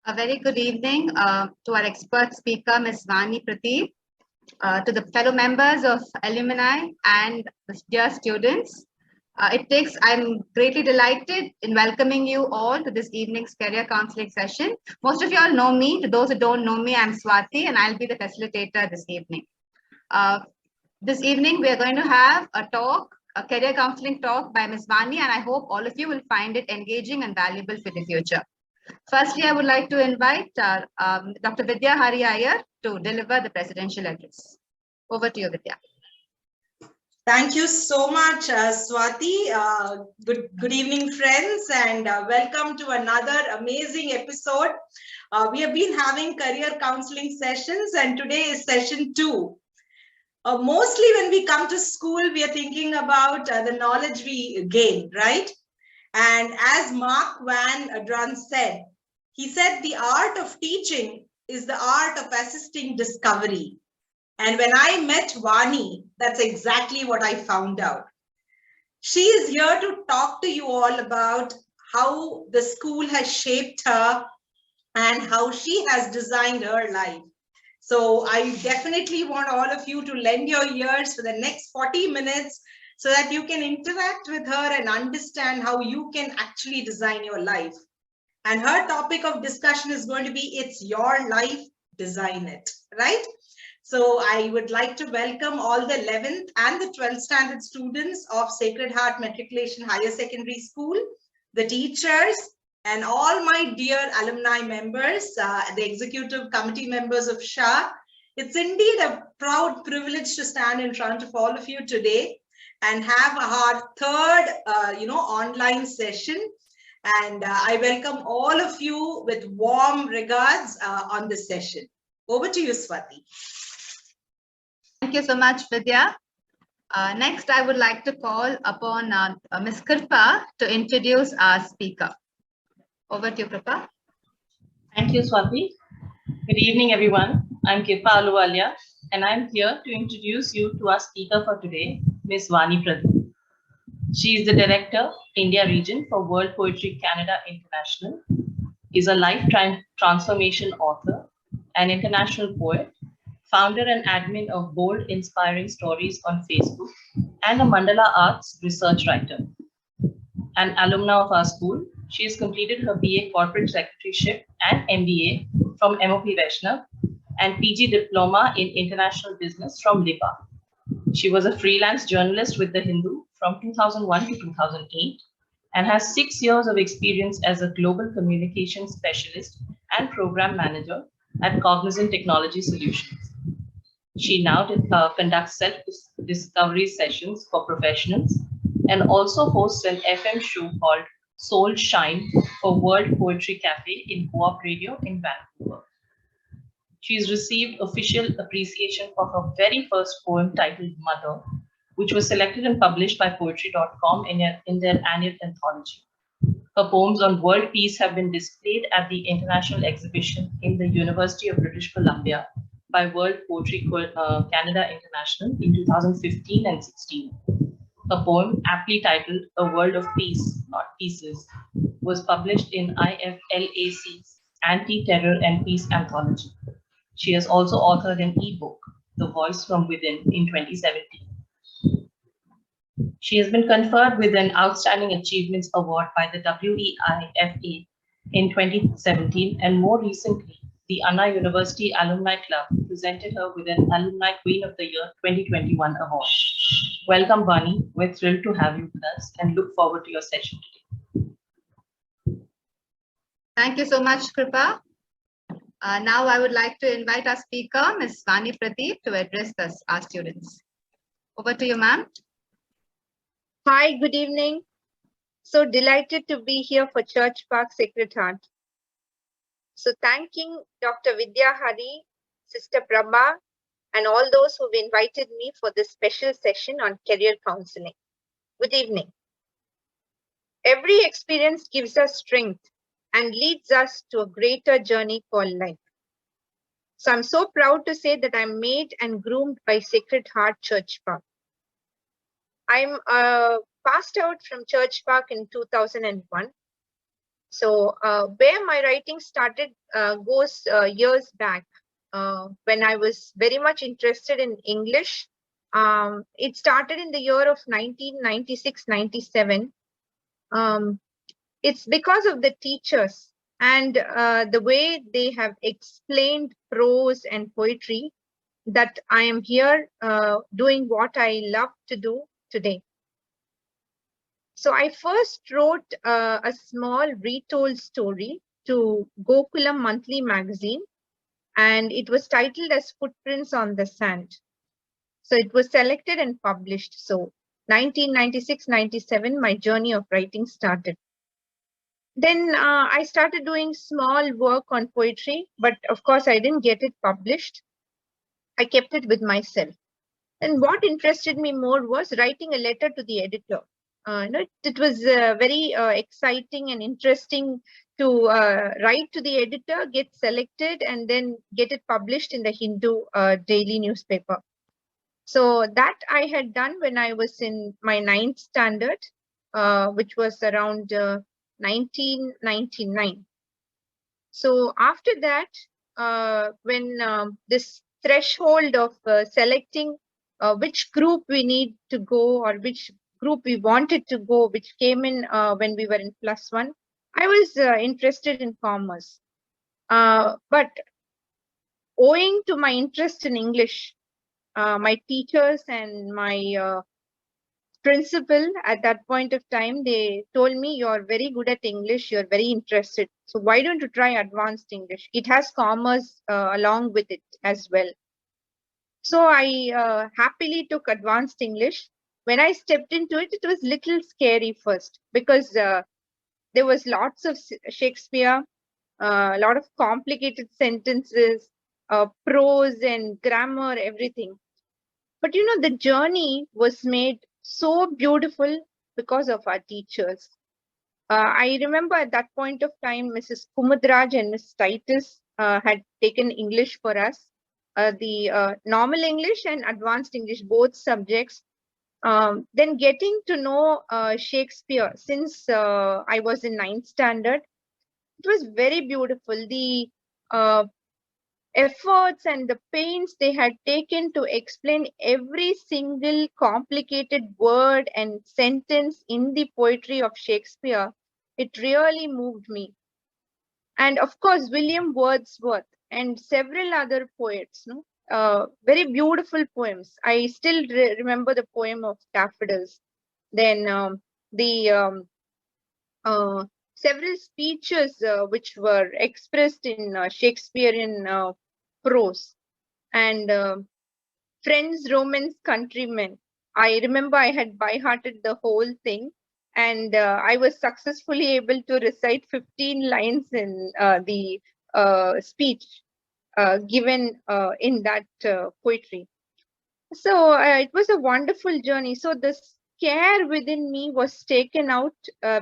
A very good evening to our expert speaker, Ms. Vani, Pradeep, to the fellow members of alumni and the dear students. I'm greatly delighted in welcoming you all to this evening's career counseling session. Most of you all know me. To those who don't know me, I'm Swati and I'll be the facilitator this evening. This evening, we are going to have a talk, a career counseling talk by Ms. Vani, and I hope all of you will find it engaging and valuable for the future. Firstly, I would like to invite Dr. Vidya Hari Iyer to deliver the presidential address. Over to you, Vidya. Thank you so much, Swati. Good evening, friends, and welcome to another amazing episode. We have been having career counseling sessions, and today is session 2. Mostly when we come to school, we are thinking about the knowledge we gain, right? And as Mark Van Drun said, he said the art of teaching is the art of assisting discovery. And when I met Vani, that's exactly what I found out. She is here to talk to you all about how the school has shaped her and how she has designed her life. So I definitely want all of you to lend your ears for the next 40 minutes so that you can interact with her and understand how you can actually design your life. And her topic of discussion is going to be, it's your life, design it, right? So I would like to welcome all the 11th and the 12th standard students of Sacred Heart Matriculation Higher Secondary School, the teachers, and all my dear alumni members, the executive committee members of SHAA. It's indeed a proud privilege to stand in front of all of you today and have our third, online session. And I welcome all of you with warm regards on this session. Over to you, Swati. Thank you so much, Vidya. Next, I would like to call upon Ms. Kripa to introduce our speaker. Over to you, Kripa. Thank you, Swati. Good evening, everyone. I'm Kripa Aluwalia, and I'm here to introduce you to our speaker for today, Ms. Vani Pradeep. She is the Director, India Region for World Poetry Canada International, is a life transformation author, an international poet, founder and admin of Bold Inspiring Stories on Facebook, and a Mandala Arts research writer. An alumna of our school, she has completed her BA Corporate Secretaryship and MBA from MOP Vaishnav and PG Diploma in International Business from LIPA. She was a freelance journalist with The Hindu from 2001 to 2008 and has 6 years of experience as a global communications specialist and program manager at Cognizant Technology Solutions. She now conducts self-discovery sessions for professionals and also hosts an FM show called Soul Shine for World Poetry Cafe in Co-op Radio in Vancouver. She's received official appreciation for her very first poem titled Mother, which was selected and published by Poetry.com in their annual anthology. Her poems on world peace have been displayed at the international exhibition in the University of British Columbia by World Poetry Canada International in 2015 and 16. Her poem, aptly titled A World of Peace, Not Pieces, was published in IFLAC's Anti-Terror and Peace Anthology. She has also authored an ebook, The Voice from Within, in 2017. She has been conferred with an Outstanding Achievements Award by the WEIFA in 2017, and more recently, the Anna University Alumni Club presented her with an Alumni Queen of the Year 2021 award. Welcome, Vani. We're thrilled to have you with us and look forward to your session today. Thank you so much, Kripa. Now I would like to invite our speaker, Ms. Vani Pradeep, to address our students. Over to you, ma'am. Hi, good evening. So delighted to be here for Church Park Sacred Heart. So thanking Dr. Vidya Hari, Sister Prabha, and all those who've invited me for this special session on career counseling. Good evening. Every experience gives us strength and leads us to a greater journey called life. So I'm so proud to say that I'm made and groomed by Sacred Heart Church Park. I'm passed out from Church Park in 2001. So where my writing started goes years back when I was very much interested in English. It started in the year of 1996-97. It's because of the teachers and the way they have explained prose and poetry that I am here doing what I love to do today. So I first wrote a small retold story to Gokulam Monthly magazine, and it was titled as Footprints on the Sand. So it was selected and published. So 1996-97, my journey of writing started. Then I started doing small work on poetry, but of course I didn't get it published. I kept it with myself. And what interested me more was writing a letter to the editor. It was very exciting and interesting to write to the editor, get selected, and then get it published in the Hindu daily newspaper. So that I had done when I was in my 9th standard, which was around 1999. So after that, when this threshold of selecting which group we need to go or which group we wanted to go, which came in when we were in +1, I was interested in commerce. But owing to my interest in English, my teachers and my principal at that point of time, they told me, you're very good at English, you're very interested. So why don't you try advanced English? It has commerce along with it as well. So I happily took advanced English. When I stepped into it, it was little scary first because there was lots of Shakespeare, a lot of complicated sentences, prose and grammar, everything. But the journey was made so beautiful because of our teachers. I remember at that point of time, Mrs. Kumudraj and Miss Titus had taken English for us, the normal English and advanced English, both subjects. Then getting to know Shakespeare since I was in 9th standard, it was very beautiful. The efforts and the pains they had taken to explain every single complicated word and sentence in the poetry of Shakespeare, it really moved me. And of course, William Wordsworth and several other poets, very beautiful poems. I still remember the poem of Daffodils. Then several speeches which were expressed in Shakespearean prose, and Friends, Romans, Countrymen. I remember I had by-hearted the whole thing, and I was successfully able to recite 15 lines in the speech given in that poetry. So it was a wonderful journey. So the care within me was taken out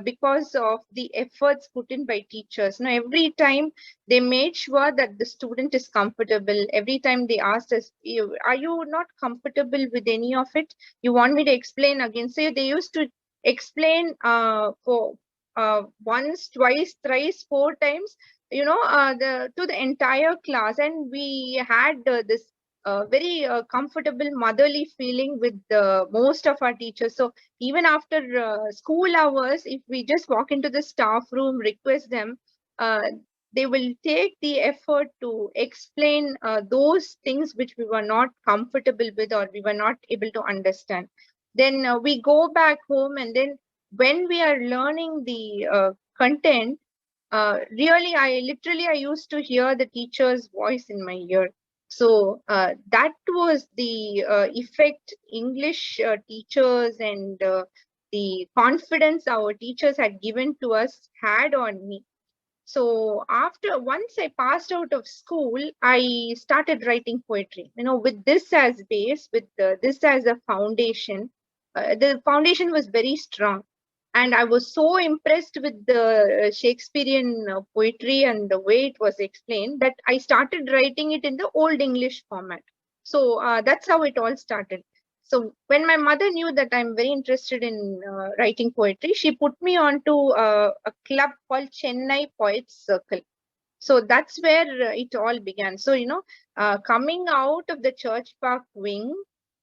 because of the efforts put in by teachers. Every time they made sure that the student is comfortable. Every time they asked us, are you not comfortable with any of it? You want me to explain again? So they used to explain for once, twice, thrice, 4 times, to the entire class. And we had this very comfortable motherly feeling with most of our teachers. So even after school hours, if we just walk into the staff room, request them, they will take the effort to explain those things which we were not comfortable with or we were not able to understand. Then we go back home, and then when we are learning the content, really, I used to hear the teacher's voice in my ear. So that was the effect English teachers and the confidence our teachers had given to us had on me. So once I passed out of school, I started writing poetry, with this as base, with this as a foundation. The foundation was very strong. And I was so impressed with the Shakespearean poetry and the way it was explained that I started writing it in the Old English format. So that's how it all started. So when my mother knew that I'm very interested in writing poetry, she put me onto a club called Chennai Poets Circle. So that's where it all began. So, coming out of the Church Park wing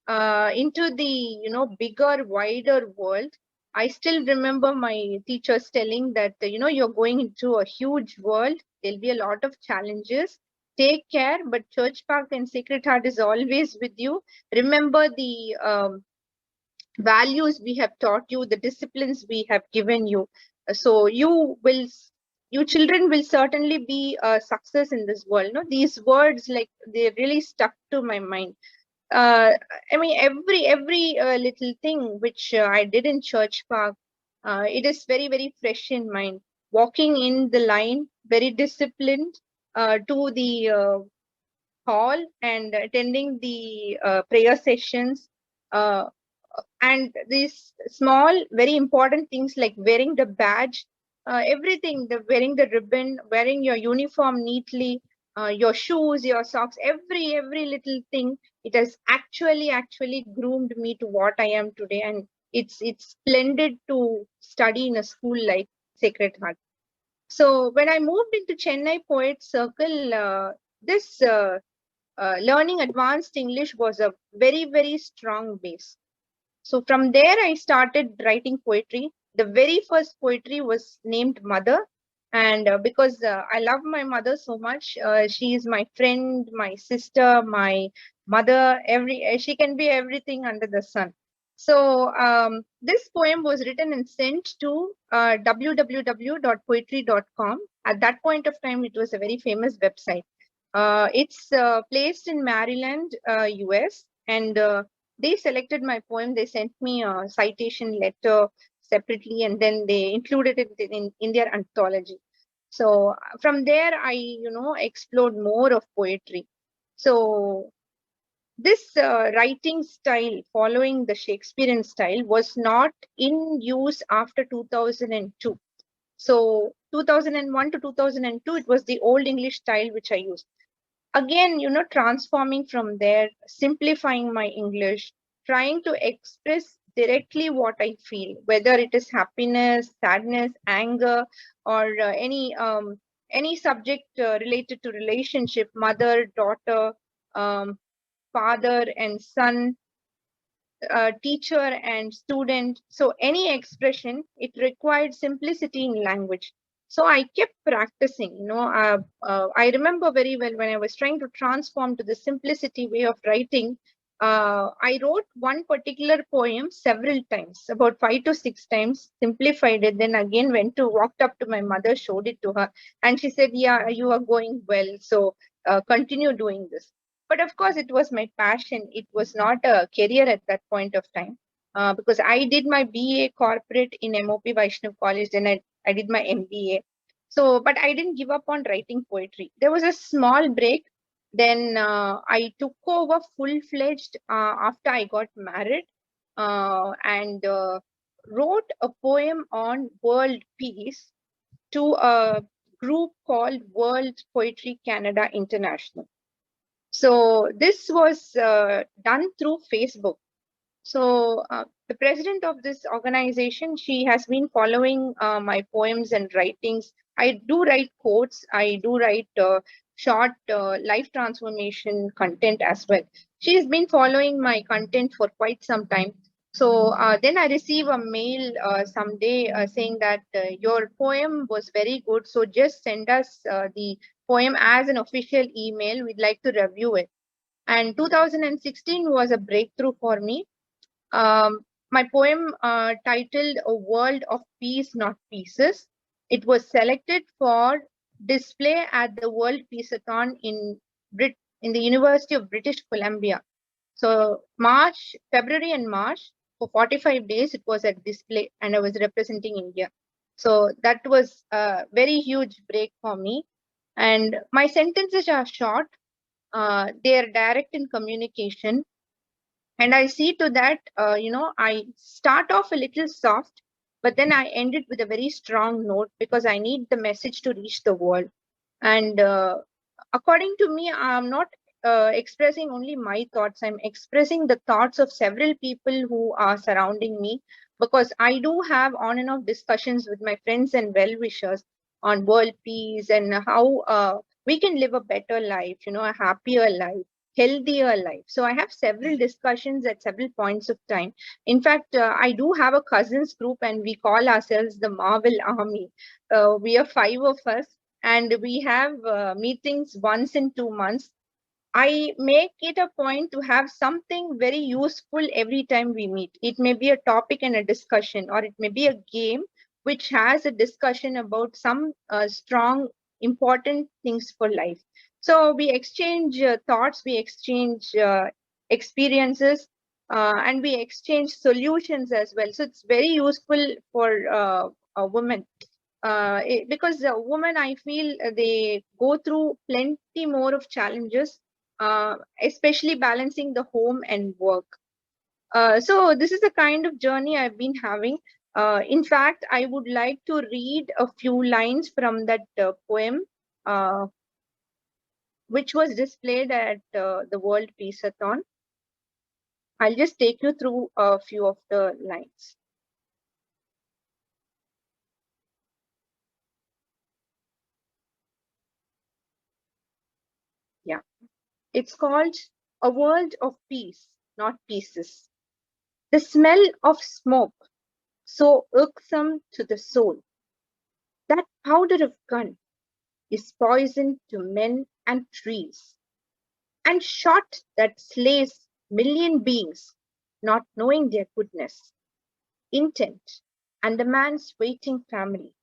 into the, bigger, wider world, I still remember my teachers telling that, you're going into a huge world. There'll be a lot of challenges. Take care, but Church Park and Sacred Heart is always with you. Remember the values we have taught you, the disciplines we have given you. So you children will certainly be a success in this world. No, these words, like, they really stuck to my mind. I mean, every little thing which I did in Church Park, it is very, very fresh in mind. Walking in the line, very disciplined, to the hall and attending the prayer sessions, uh, and these small, very important things like wearing the badge, everything, the wearing the ribbon, wearing your uniform neatly, your shoes, your socks, every little thing, it has actually groomed me to what I am today. And it's splendid to study in a school like Sacred Heart. So when I moved into Chennai Poets Circle, this learning advanced English was a very, very strong base. So from there, I started writing poetry. The very first poetry was named Mother. And because I love my mother so much, she is my friend, my sister, my mother, she can be everything under the sun. So this poem was written and sent to www.poetry.com. At that point of time, it was a very famous website. It's placed in Maryland, US, and they selected my poem. They sent me a citation letter separately, and then they included it in their anthology. So from there, I explored more of poetry. So this writing style, following the Shakespearean style, was not in use after 2002. So 2001 to 2002, it was the Old English style which I used. Again, transforming from there, simplifying my English, trying to express directly what I feel, whether it is happiness, sadness, anger, or any subject related to relationship, mother, daughter, um, father and son, teacher and student. So any expression, it required simplicity in language. So I kept practicing. I remember very well when I was trying to transform to the simplicity way of writing. I wrote one particular poem several times, about 5 to 6 times, simplified it, then again walked up to my mother, showed it to her, and she said, "Yeah, you are going well. So continue doing this." But of course, it was my passion. It was not a career at that point of time, because I did my BA corporate in MOP Vaishnav College, then I did my MBA. So, but I didn't give up on writing poetry. There was a small break. Then I took over full-fledged after I got married, and wrote a poem on world peace to a group called World Poetry Canada International. So this was done through Facebook. So the president of this organization, she has been following my poems and writings. I do write quotes. I do write short life transformation content as well. She has been following my content for quite some time. So then I receive a mail someday saying that your poem was very good. So just send us the poem as an official email. We'd like to review it. And 2016 was a breakthrough for me. My poem titled A World of Peace, Not Pieces. It was selected for display at the World Peaceathon in the University of British Columbia. So February and March, for 45 days, it was at display, and I was representing India. So that was a very huge break for me. And my sentences are short. They are direct in communication. And I see to that, I start off a little soft, but then I end it with a very strong note because I need the message to reach the world. And according to me, I'm not expressing only my thoughts. I'm expressing the thoughts of several people who are surrounding me, because I do have on and off discussions with my friends and well-wishers on world peace and how we can live a better life, a happier life, healthier life. So I have several discussions at several points of time. In fact, I do have a cousins group, and we call ourselves the Marvel Army. We are 5 of us, and we have meetings once in 2 months. I make it a point to have something very useful every time we meet. It may be a topic and a discussion, or it may be a game which has a discussion about some strong, important things for life. So we exchange thoughts, we exchange experiences, and we exchange solutions as well. So it's very useful for a woman. Because a woman, I feel they go through plenty more of challenges, especially balancing the home and work. So this is the kind of journey I've been having. In fact, I would like to read a few lines from that poem, which was displayed at the World Peaceathon. I'll just take you through a few of the lines. Yeah, it's called A World of Peace, Not Pieces. The smell of smoke, so irksome to the soul. That powder of gun is poison to men and trees, and shot that slays million beings, not knowing their goodness, intent, and the man's waiting family.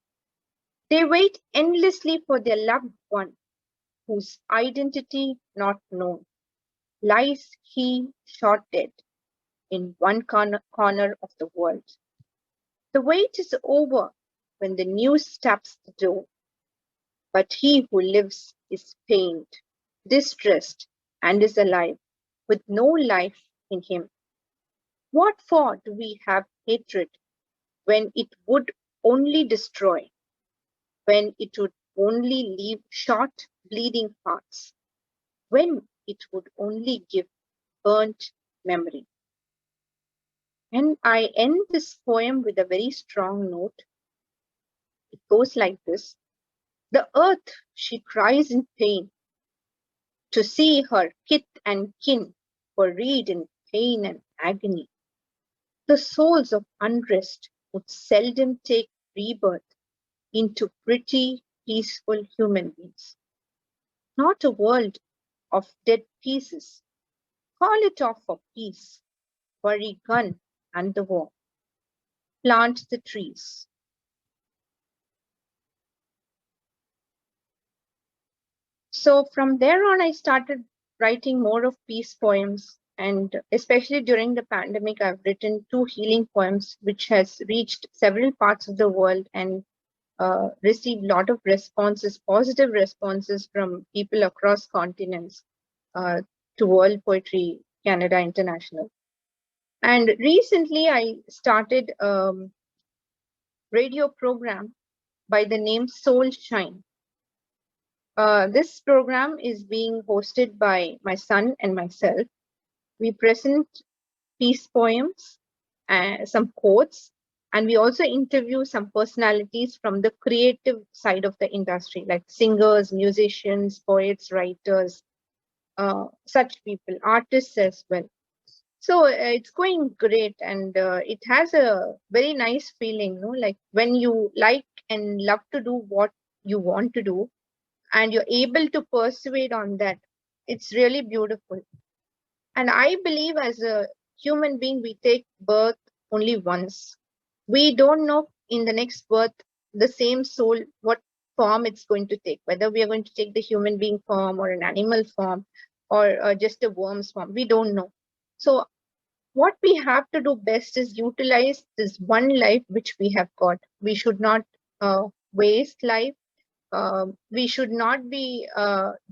They wait endlessly for their loved one, whose identity not known. Lies he shot dead in one corner of the world. The wait is over when the news taps the door. But he who lives is pained, distressed, and is alive, with no life in him. What for do we have hatred when it would only destroy, when it would only leave short, bleeding hearts, when it would only give burnt memory? And I end this poem with a very strong note. It goes like this. The earth, she cries in pain, to see her kith and kin buried in pain and agony. The souls of unrest would seldom take rebirth into pretty, peaceful human beings. Not a world of dead pieces. Call it off for peace. Bury gun and the war. Plant the trees. So from there on, I started writing more of peace poems. And especially during the pandemic, I've written 2 healing poems, which has reached several parts of the world and received a lot of responses, positive responses from people across continents to World Poetry Canada International. And recently, I started a radio program by the name Soul Shine. This program is being hosted by my son and myself. We present peace poems, some quotes, and we also interview some personalities from the creative side of the industry, like singers, musicians, poets, writers, such people, artists as well. So it's going great, and it has a very nice feeling, like when you like and love to do what you want to do, and you're able to persuade on that, it's really beautiful. And I believe as a human being, we take birth only once. We don't know in the next birth, the same soul, what form it's going to take, whether we are going to take the human being form or an animal form or just a worm's form. We don't know. So what we have to do best is utilize this one life which we have got. We should not waste life. We should not be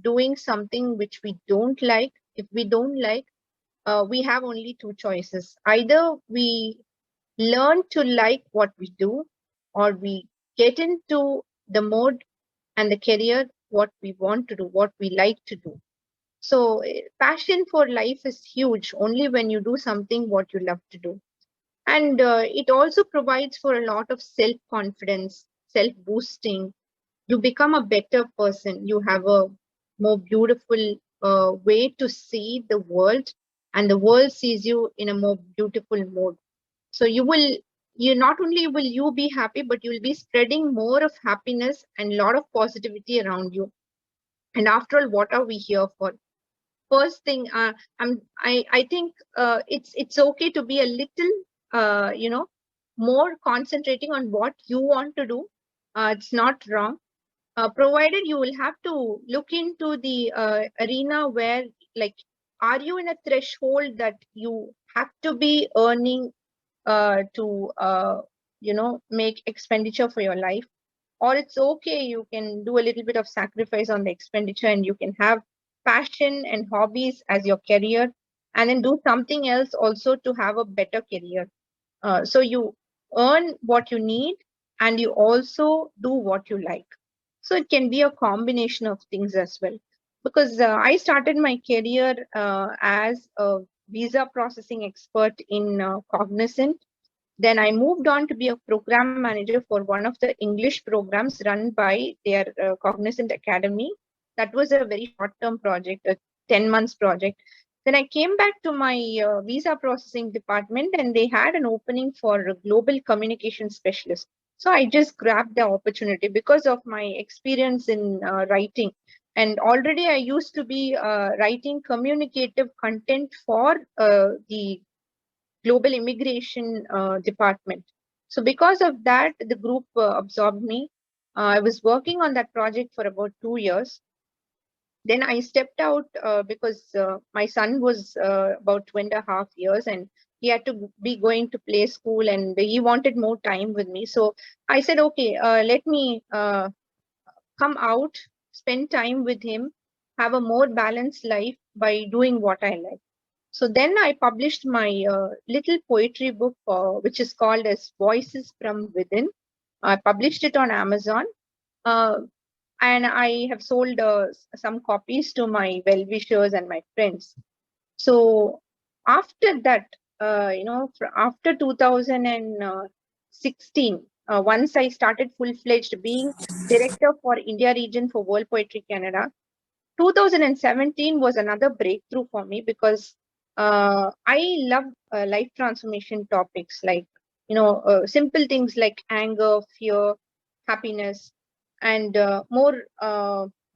doing something which we don't like. If we don't like, we have only 2 choices. Either we learn to like what we do, or we get into the mode and the career what we want to do, what we like to do. So passion for life is huge only when you do something what you love to do. And it also provides for a lot of self-confidence, self-boosting. You become a better person. You have a more beautiful way to see the world, and the world sees you in a more beautiful mode. So you not only will you be happy, but you will be spreading more of happiness and a lot of positivity around you. And after all, what are we here for? First thing, I think it's okay to be a little more concentrating on what you want to do. It's not wrong, provided you will have to look into the arena where, like, are you in a threshold that you have to be earning to make expenditure for your life, or it's okay, you can do a little bit of sacrifice on the expenditure and you can have passion and hobbies as your career, and then do something else also to have a better career. So you earn what you need and you also do what you like. So it can be a combination of things as well. Because I started my career as a visa processing expert in Cognizant. Then I moved on to be a program manager for one of the English programs run by their Cognizant Academy. That was a very short-term project, a 10 months project. Then I came back to my visa processing department and they had an opening for a global communication specialist. So I just grabbed the opportunity because of my experience in writing. And already I used to be writing communicative content for the global immigration department. So because of that, the group absorbed me. I was working on that project for about 2 years. Then I stepped out because my son was about 2.5 years and he had to be going to play school and he wanted more time with me. So I said, okay, let me come out, spend time with him, have a more balanced life by doing what I like. So then I published my little poetry book, which is called as Voices from Within. I published it on Amazon, uh, and I have sold some copies to my well-wishers and my friends. So after that, after 2016, once I started full-fledged being director for India region for World Poetry Canada, 2017 was another breakthrough for me because I love life transformation topics, like simple things like anger, fear, happiness, and more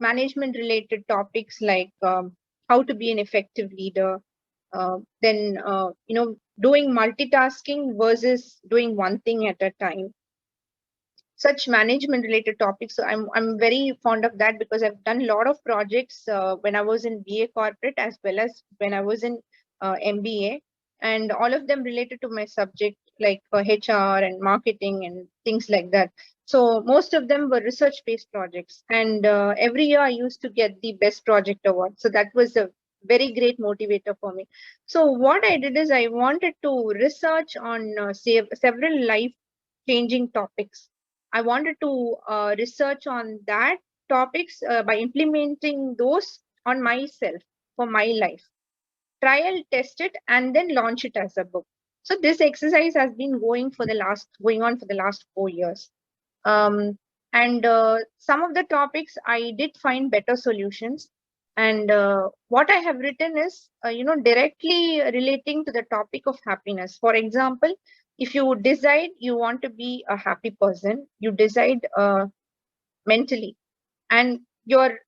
management related topics like how to be an effective leader. Then doing multitasking versus doing one thing at a time, such management related topics. So I'm very fond of that because I've done a lot of projects when I was in BA corporate as well as when I was in MBA, and all of them related to my subject, like HR and marketing and things like that. So most of them were research based projects, and every year I used to get the best project award. So that was a very great motivator for me. So what I did is I wanted to research on several life changing topics. I wanted to research on that topics by implementing those on myself for my life, trial test it, and then launch it as a book. So this exercise has been going on for the last 4 years. Um, and some of the topics I did find better solutions. And what I have written is, directly relating to the topic of happiness. For example, if you decide you want to be a happy person, you decide mentally, and you're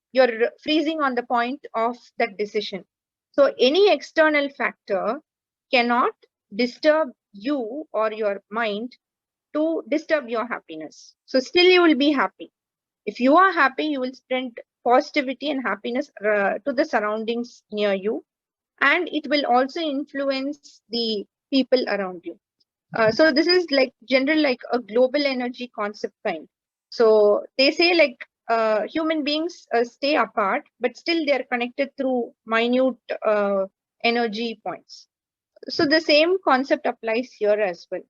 freezing on the point of that decision. So any external factor cannot disturb you or your mind to disturb your happiness. So still you will be happy. If you are happy, you will spread positivity and happiness to the surroundings near you, and it will also influence the people around you. So this is like general, like a global energy concept kind. So they say like human beings stay apart, but still they are connected through minute energy points. So the same concept applies here as well.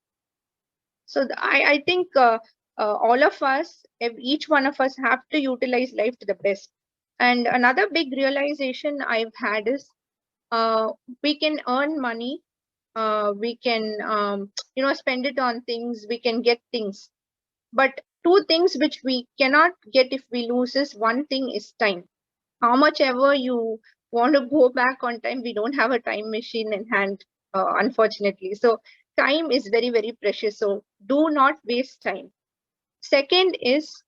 So I think all of us, each one of us, have to utilize life to the best. And another big realization I've had is we can earn money, we can spend it on things, we can get things, but two things which we cannot get if we lose is, one thing is time. How much ever you want to go back on time, we don't have a time machine in hand, unfortunately. So time is very, very precious, so do not waste time. Second is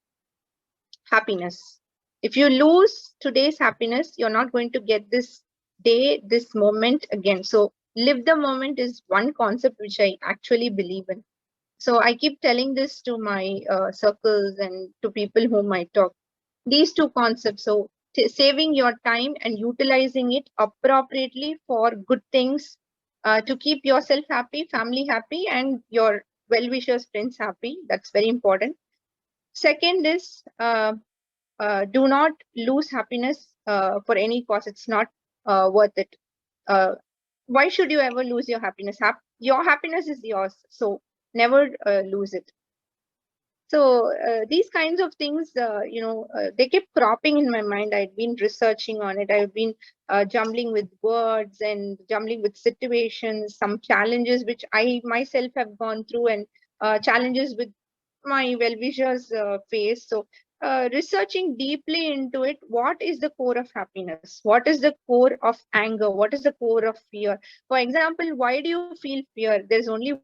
happiness. If you lose today's happiness, you're not going to get this day, this moment again. So live the moment is one concept which I actually believe in. So I keep telling this to my circles and to people whom I talk. These two concepts. So saving your time and utilizing it appropriately for good things, to keep yourself happy, family happy, and your well-wishers, friends happy. That's very important. Second is do not lose happiness for any cost. It's not worth it. Uh, why should you ever lose your happiness? Your happiness is yours, so never lose it. So these kinds of things, they kept cropping in my mind. I'd been researching on it. I've been jumbling with words and jumbling with situations, some challenges which I myself have gone through, and challenges with my well-wishers face. So researching deeply into it, what is the core of happiness? What is the core of anger? What is the core of fear? For example, why do you feel fear? There's only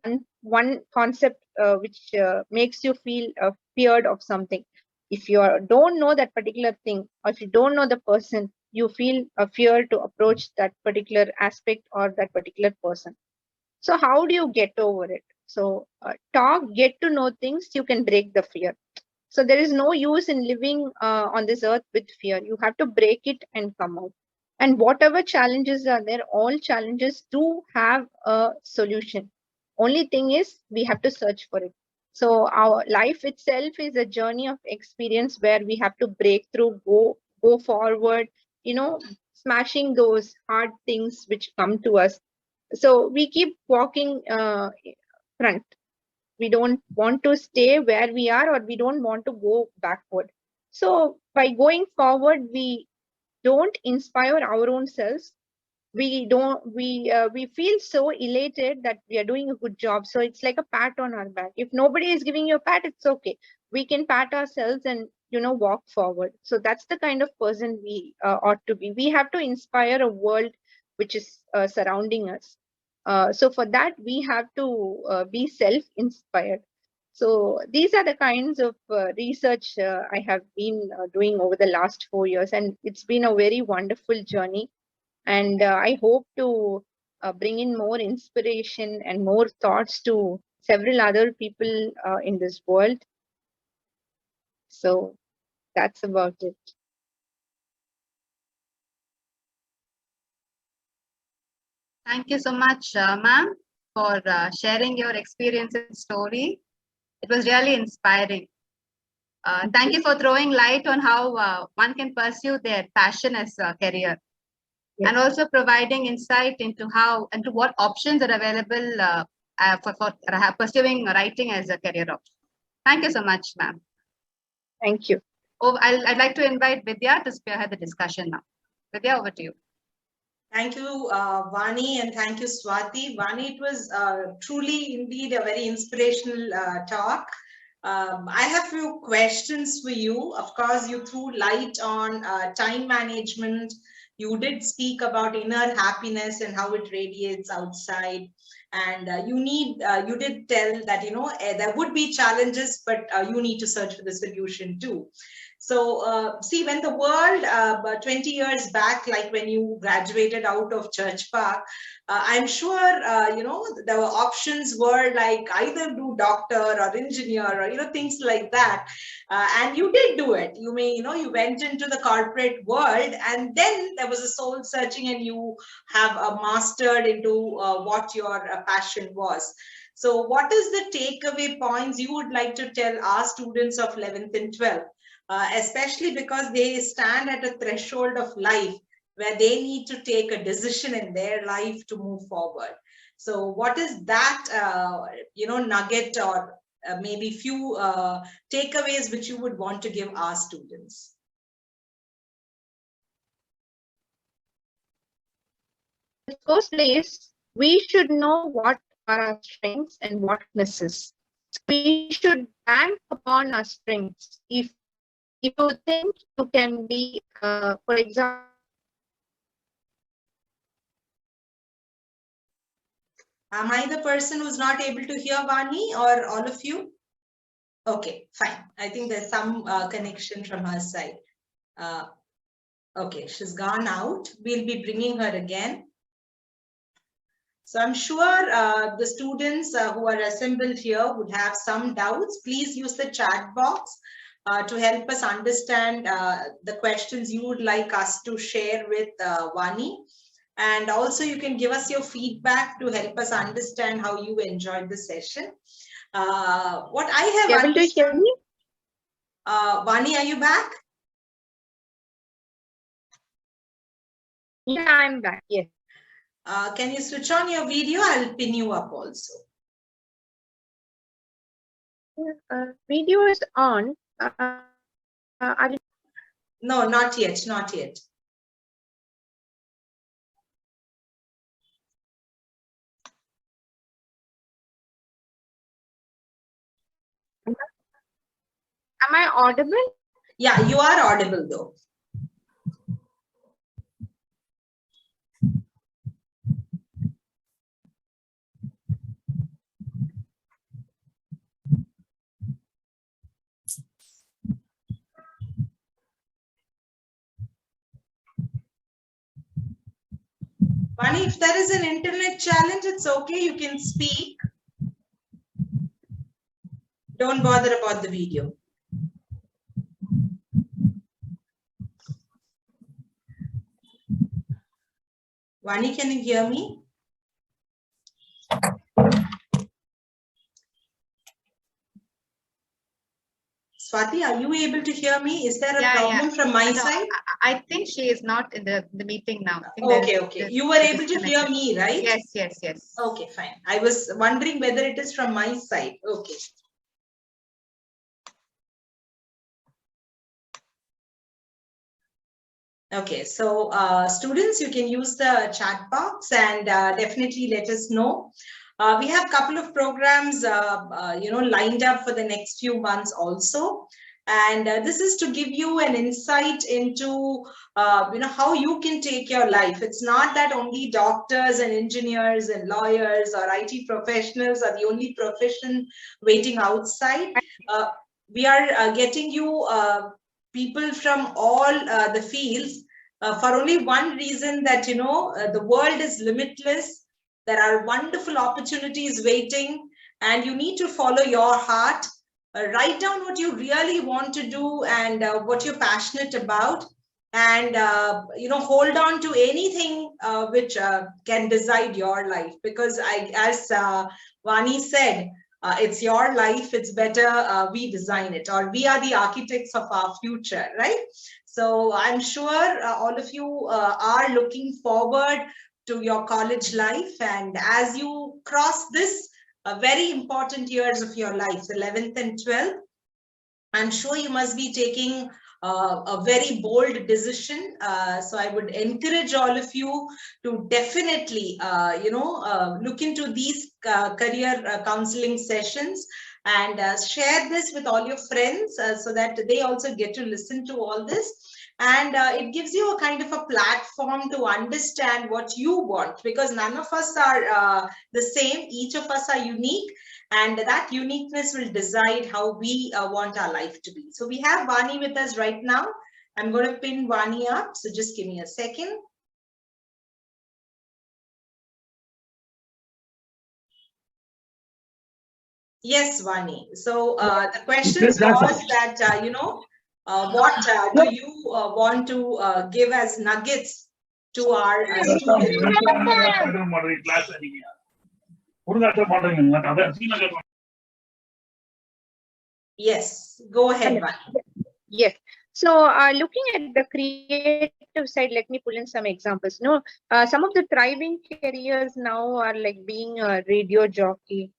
one concept which makes you feel feared of something. If you don't know that particular thing, or if you don't know the person, you feel a fear to approach that particular aspect or that particular person. So how do you get over it? So get to know things, you can break the fear. So there is no use in living on this earth with fear. You have to break it and come out. And whatever challenges are there, all challenges do have a solution. Only thing is we have to search for it. So our life itself is a journey of experience where we have to break through, go forward, smashing those hard things which come to us. So we keep walking front. We don't want to stay where we are, or we don't want to go backward. So by going forward, we don't inspire our own selves. We feel so elated that we are doing a good job. So it's like a pat on our back. If nobody is giving you a pat, it's okay. We can pat ourselves and walk forward. So that's the kind of person we ought to be. We have to inspire a world which is surrounding us. So for that, we have to be self-inspired. So these are the kinds of research I have been doing over the last 4 years, and it's been a very wonderful journey. And I hope to bring in more inspiration and more thoughts to several other people in this world. So that's about it. Thank you so much, ma'am, for sharing your experience and story. It was really inspiring. Thank you for throwing light on how one can pursue their passion as a career, and also providing insight into what options are available for pursuing writing as a career option. Thank you so much, ma'am. Thank you. Oh, I'd like to invite Vidya to spearhead the discussion now. Vidya, over to you. Thank you, Vani, and thank you, Swati. Vani, it was truly indeed a very inspirational talk. I have a few questions for you. Of course, you threw light on time management. You did speak about inner happiness and how it radiates outside. And you did tell that, there would be challenges, but you need to search for the solution too. So see, when the world 20 years back, like when you graduated out of Church Park, I'm sure, the options were like either do doctor or engineer or, things like that. And you did do it. You went into the corporate world, and then there was a soul searching, and you have mastered into what your passion was. So what is the takeaway points you would like to tell our students of 11th and 12th? Especially because they stand at a threshold of life where they need to take a decision in their life to move forward. So what is that, nugget or maybe few takeaways which you would want to give our students? first place, we should know what are our strengths and what weaknesses. We should bank upon our strengths. If you think you can be, for example, am I the person who's not able to hear Vani, or all of you? Okay, fine. I think there's some connection from her side. Okay, she's gone out. We'll be bringing her again. So I'm sure the students who are assembled here would have some doubts. Please use the chat box to help us understand the questions you would like us to share with Vani. And also you can give us your feedback to help us understand how you enjoyed the session. What I have able to hear me? Vani, are you back? Yeah, I'm back. Yes. Can you switch on your video? I'll pin you up also. Video is on. No, not yet, not yet. Am I audible? Yeah, you are audible though. Vani, if there is an internet challenge, it's okay, you can speak. Don't bother about the video. Vani, can you hear me? Swati, are you able to hear me? Is there a problem from my side? I think she is not in the meeting now. Okay. You were able to hear me, right? Yes. Okay, fine. I was wondering whether it is from my side. Okay. Okay, so students, you can use the chat box and definitely let us know. We have a couple of programs, lined up for the next few months also. And this is to give you an insight into, how you can take your life. It's not that only doctors and engineers and lawyers or IT professionals are the only profession waiting outside. We are getting you people from all the fields for only one reason, that, the world is limitless. There are wonderful opportunities waiting, and you need to follow your heart. Write down what you really want to do and what you're passionate about, and hold on to anything which can decide your life, because as Vani said, it's your life. It's better we design it, or we are the architects of our future, right? So I'm sure all of you are looking forward to your college life, and as you cross this very important years of your life, 11th and 12th, I'm sure you must be taking a very bold decision. So I would encourage all of you to definitely, look into these career counseling sessions, and share this with all your friends so that they also get to listen to all this. And it gives you a kind of a platform to understand what you want, because none of us are the same. Each of us are unique, and that uniqueness will decide how we want our life to be. So we have Vani with us right now. I'm going to pin Vani up, so just give me a second. Yes, Vani. So the question was that, what do you want to give as nuggets to our students? Yes, go ahead, Vani. Yes. So looking at the creative side, let me pull in some examples. Some of the thriving careers now are like being a radio jockey,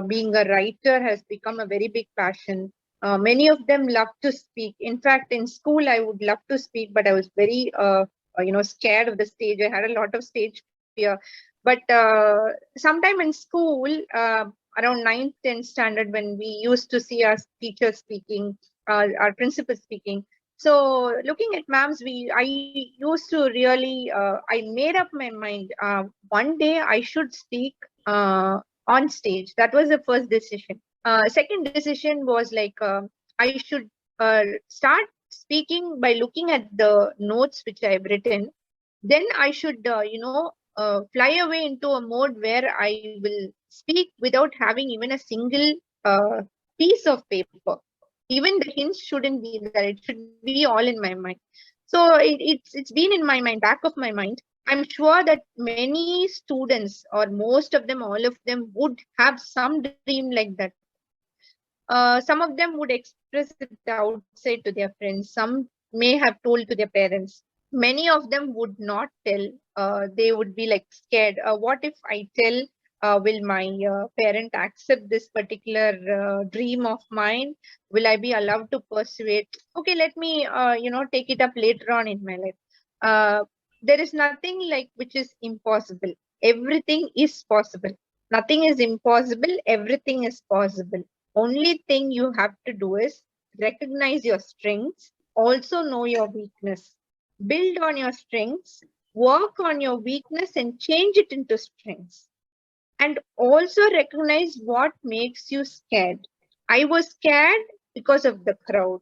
being a writer has become a very big passion. Many of them love to speak. In fact, in school, I would love to speak, but I was very, scared of the stage. I had a lot of stage fear. But sometime in school, around 9th, 10th standard, when we used to see our teacher speaking, our principal speaking. So looking at ma'ams, I used to really, I made up my mind. One day I should speak on stage. That was the first decision. Second decision was like, I should start speaking by looking at the notes which I've written. Then I should, fly away into a mode where I will speak without having even a single piece of paper. Even the hints shouldn't be there. It should be all in my mind. So it's been in my mind, back of my mind. I'm sure that many students, or most of them, all of them, would have some dream like that. Some of them would express it outside to their friends. Some may have told to their parents. Many of them would not tell. They would be like scared. What if I tell? Will my parent accept this particular dream of mine? Will I be allowed to pursue it? Okay, let me, take it up later on in my life. There is nothing like which is impossible. Everything is possible. Nothing is impossible. Everything is possible. Only thing you have to do is recognize your strengths, also know your weakness, build on your strengths, work on your weakness and change it into strengths. And also recognize what makes you scared. I was scared because of the crowd,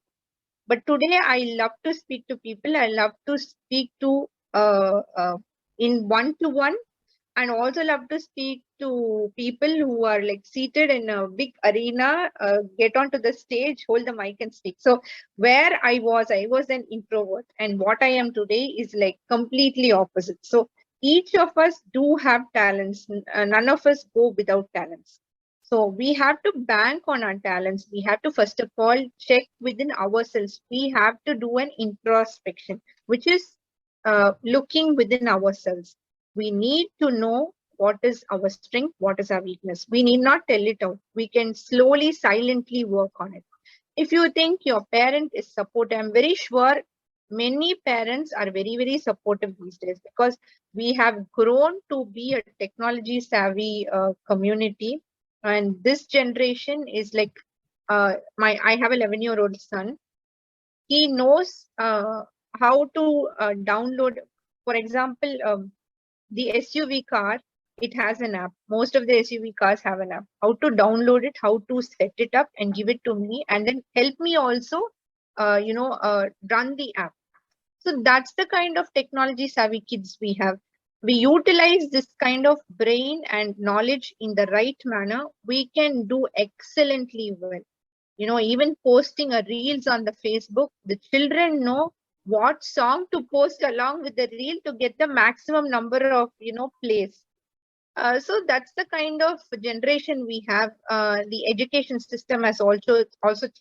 but today I love to speak to people. I love to speak to in one-to-one, and also love to speak to people who are like seated in a big arena, get onto the stage, hold the mic and speak. So where I was an introvert, and what I am today is like completely opposite. So each of us do have talents. None of us go without talents. So we have to bank on our talents. We have to first of all check within ourselves. We have to do an introspection, which is looking within ourselves. We need to know what is our strength, what is our weakness. We need not tell it out. We can slowly, silently work on it. If you think your parent is supportive, I'm very sure many parents are very, very supportive these days, because we have grown to be a technology savvy community. And this generation is like, I have an 11-year-old son. He knows how to download, for example, the SUV car, it has an app. Most of the SUV cars have an app. How to download it, how to set it up and give it to me, and then help me also, run the app. So that's the kind of technology savvy kids we have. We utilize this kind of brain and knowledge in the right manner, we can do excellently well. Even posting a reels on the Facebook, the children know what song to post along with the reel to get the maximum number of plays. So that's the kind of generation we have. The education system has also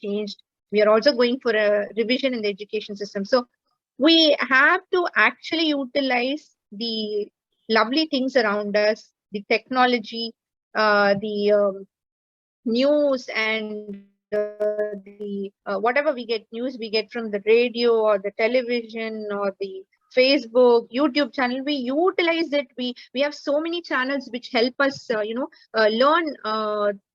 changed. We are also going for a revision in the education system. So we have to actually utilize the lovely things around us, the technology, the news, and whatever we get, news we get from the radio or the television or the Facebook, YouTube channel, we utilize it. We have so many channels which help us, learn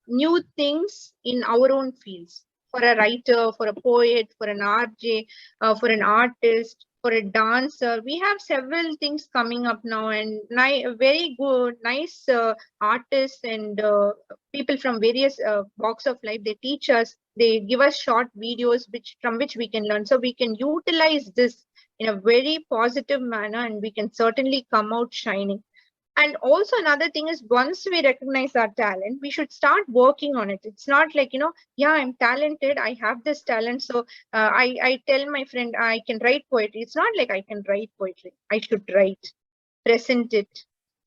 new things in our own fields. For a writer, for a poet, for an RJ, for an artist, for a dancer, we have several things coming up now, and very good, nice artists and people from various walks of life. They teach us, they give us short videos from which we can learn. So we can utilize this in a very positive manner, and we can certainly come out shining. And also another thing is, once we recognize our talent, we should start working on it. It's not like, yeah, I'm talented, I have this talent, so I tell my friend I can write poetry. It's not like I can write poetry. I should write, present it,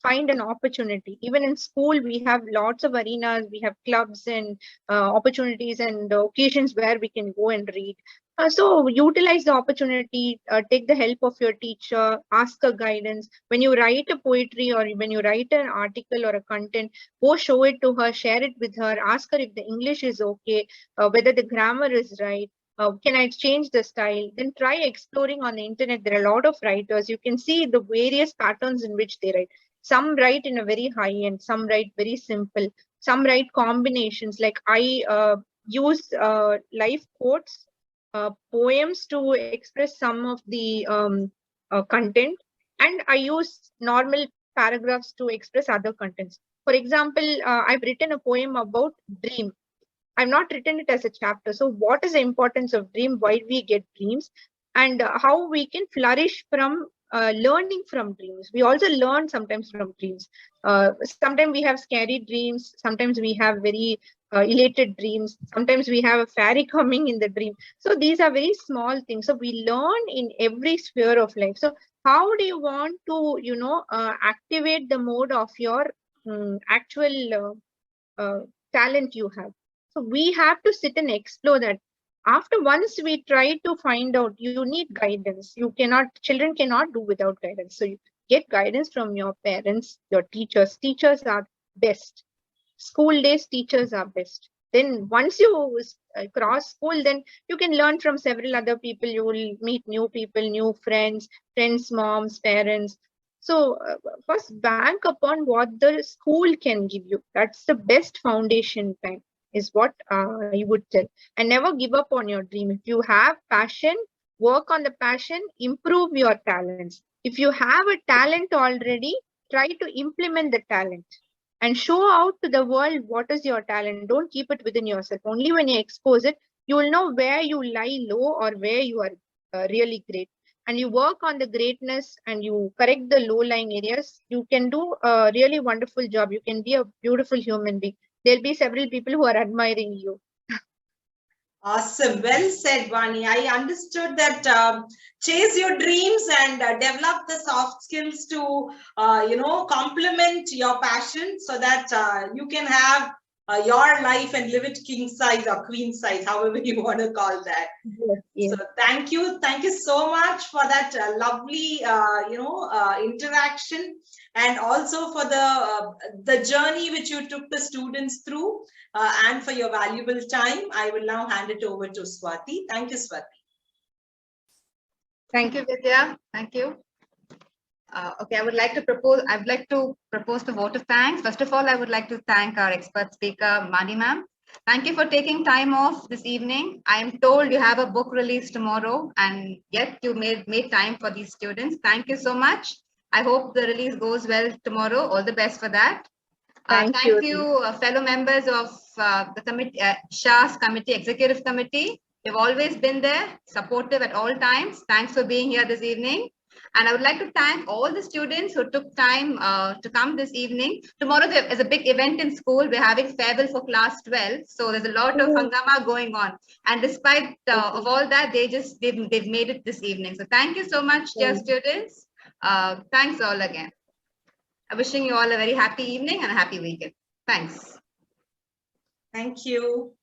find an opportunity. Even in school, we have lots of arenas, we have clubs and opportunities and occasions where we can go and read. So utilize the opportunity, take the help of your teacher, ask a guidance. When you write a poetry or when you write an article or a content, go show it to her, share it with her, ask her if the English is okay, whether the grammar is right. Can I change the style? Then try exploring on the internet. There are a lot of writers. You can see the various patterns in which they write. Some write in a very high end, some write very simple, some write combinations. Like I use life quotes, poems to express some of the content, and I use normal paragraphs to express other contents. For example, I've written a poem about dream. I've not written it as a chapter. So what is the importance of dream? Why we get dreams, and how we can flourish from learning from dreams. We also learn sometimes from dreams. Sometimes we have scary dreams. Sometimes we have very elated dreams. Sometimes we have a fairy coming in the dream. So these are very small things. So we learn in every sphere of life. So how do you want to, activate the mode of your actual talent you have? So we have to sit and explore that. After once we try to find out, you need guidance. Children cannot do without guidance. So you get guidance from your parents, your teachers. Teachers are best. School days, teachers are best. Then once you cross school, then you can learn from several other people. You will meet new people, new friends, moms, parents. So first bank upon what the school can give you. That's the best foundation time, is what I would tell. And never give up on your dream. If you have passion, work on the passion, improve your talents. If you have a talent already, try to implement the talent and show out to the world what is your talent. Don't keep it within yourself. Only when you expose it, you will know where you lie low or where you are really great. And you work on the greatness and you correct the low-lying areas, you can do a really wonderful job. You can be a beautiful human being. There'll be several people who are admiring you. Awesome. Well said, Vani. I understood that chase your dreams and develop the soft skills to, complement your passion so that you can have your life and live it king size or queen size, however you want to call that. Yes. So thank you so much for that lovely interaction, and also for the journey which you took the students through, and for your valuable time. I will now hand it over to Swati. Thank you, Swati. Thank you, Vidya. Thank you. Okay, I would like to propose the vote of thanks. First of all, I would like to thank our expert speaker, Vani ma'am. Thank you for taking time off this evening. I am told you have a book release tomorrow, and yet you made time for these students. Thank you so much. I hope the release goes well tomorrow. All the best for that. Thank you, fellow members of the committee, SHAA's committee, executive committee. You've always been there, supportive at all times. Thanks for being here this evening. And I would like to thank all the students who took time to come this evening. Tomorrow there is a big event in school. We're having farewell for class 12. So there's a lot of hangama going on. And despite of all that, they've made it this evening. So thank you so much, dear students. Thanks all again. I'm wishing you all a very happy evening and a happy weekend. Thanks. Thank you.